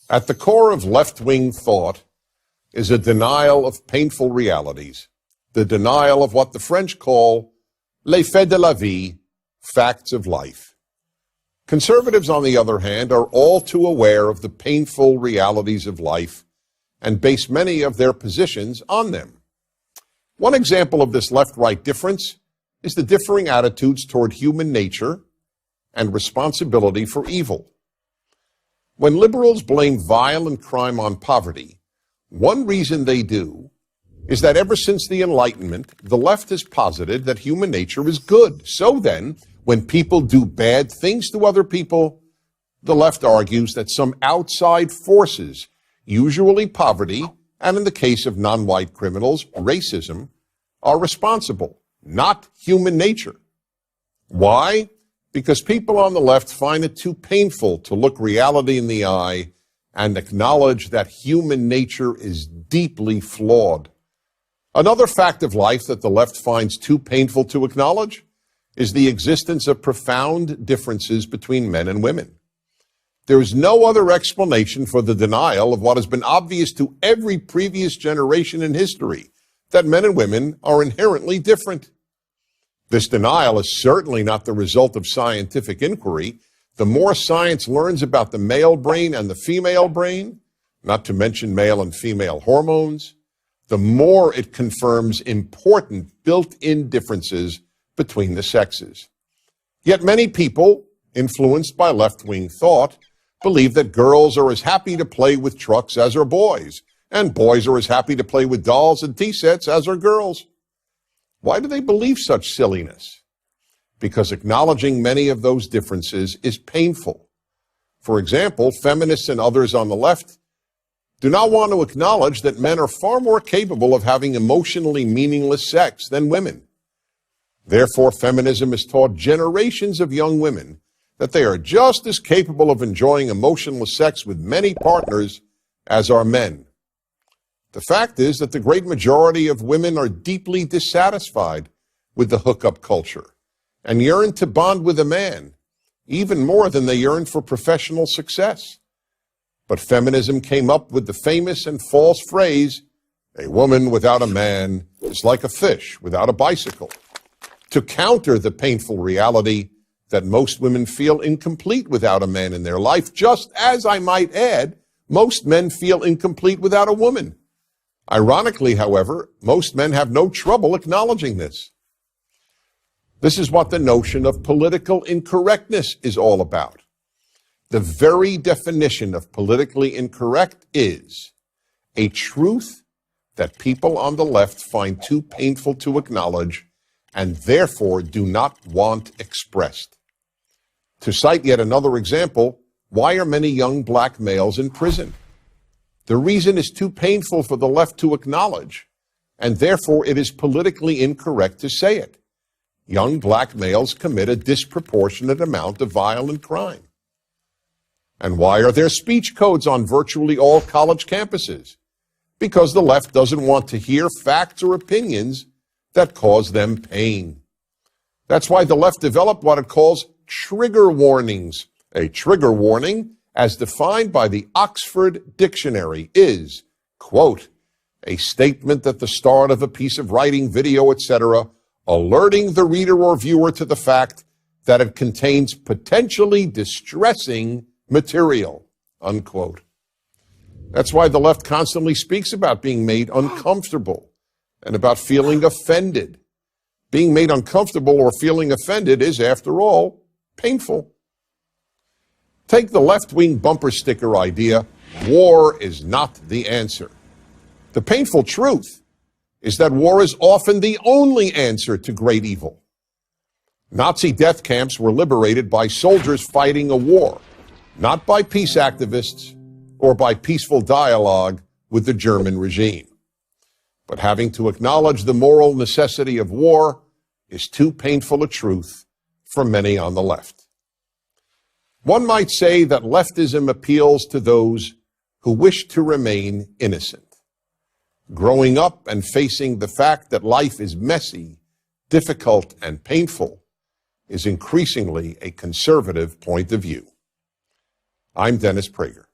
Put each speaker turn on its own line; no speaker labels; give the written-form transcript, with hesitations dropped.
At the core of left-wing thought is a denial of painful realities, the denial of what the French call les faits de la vie, facts of life. Conservatives, on the other hand, are all too aware of the painful realities of life and base many of their positions on them. One example of this left-right difference is the differing attitudes toward human nature and responsibility for evil. When liberals blame violent crime on poverty, one reason they do is that ever since the Enlightenment, the left has posited that human nature is good. So then, when people do bad things to other people, the left argues that some outside forces, usually poverty, and in the case of non-white criminals, racism, are responsible, not human nature. Why? Because people on the left find it too painful to look reality in the eye and acknowledge that human nature is deeply flawed. Another fact of life that the left finds too painful to acknowledge is the existence of profound differences between men and women. There is no other explanation for the denial of what has been obvious to every previous generation in history, that men and women are inherently different. This denial is certainly not the result of scientific inquiry. The more science learns about the male brain and the female brain, not to mention male and female hormones, the more it confirms important built-in differences between the sexes. Yet many people, influenced by left-wing thought, believe that girls are as happy to play with trucks as are boys, and boys are as happy to play with dolls and tea sets as are girls. Why do they believe such silliness? Because acknowledging many of those differences is painful. For example, feminists and others on the left do not want to acknowledge that men are far more capable of having emotionally meaningless sex than women. Therefore, feminism has taught generations of young women that they are just as capable of enjoying emotionless sex with many partners as are men. The fact is that the great majority of women are deeply dissatisfied with the hookup culture and yearn to bond with a man, even more than they yearn for professional success. But feminism came up with the famous and false phrase, "A woman without a man is like a fish without a bicycle," to counter the painful reality that most women feel incomplete without a man in their life, just as, I might add, most men feel incomplete without a woman. Ironically, however, most men have no trouble acknowledging this. This is what the notion of political incorrectness is all about. The very definition of politically incorrect is a truth that people on the left find too painful to acknowledge and therefore do not want expressed. To cite yet another example, why are many young black males in prison? The reason is too painful for the left to acknowledge, and therefore it is politically incorrect to say it. Young black males commit a disproportionate amount of violent crime. And why are there speech codes on virtually all college campuses? Because the left doesn't want to hear facts or opinions that cause them pain. That's why the left developed what it calls trigger warnings. A trigger warning, as defined by the Oxford Dictionary, is, quote, a statement at the start of a piece of writing, video, etc., alerting the reader or viewer to the fact that it contains potentially distressing material, unquote. That's why the left constantly speaks about being made uncomfortable and about feeling offended. Being made uncomfortable or feeling offended is, after all, painful. Take the left-wing bumper sticker idea, war is not the answer. The painful truth is that war is often the only answer to great evil. Nazi death camps were liberated by soldiers fighting a war, not by peace activists or by peaceful dialogue with the German regime. But having to acknowledge the moral necessity of war is too painful a truth for many on the left. One might say that leftism appeals to those who wish to remain innocent. Growing up and facing the fact that life is messy, difficult, and painful is increasingly a conservative point of view. I'm Dennis Prager.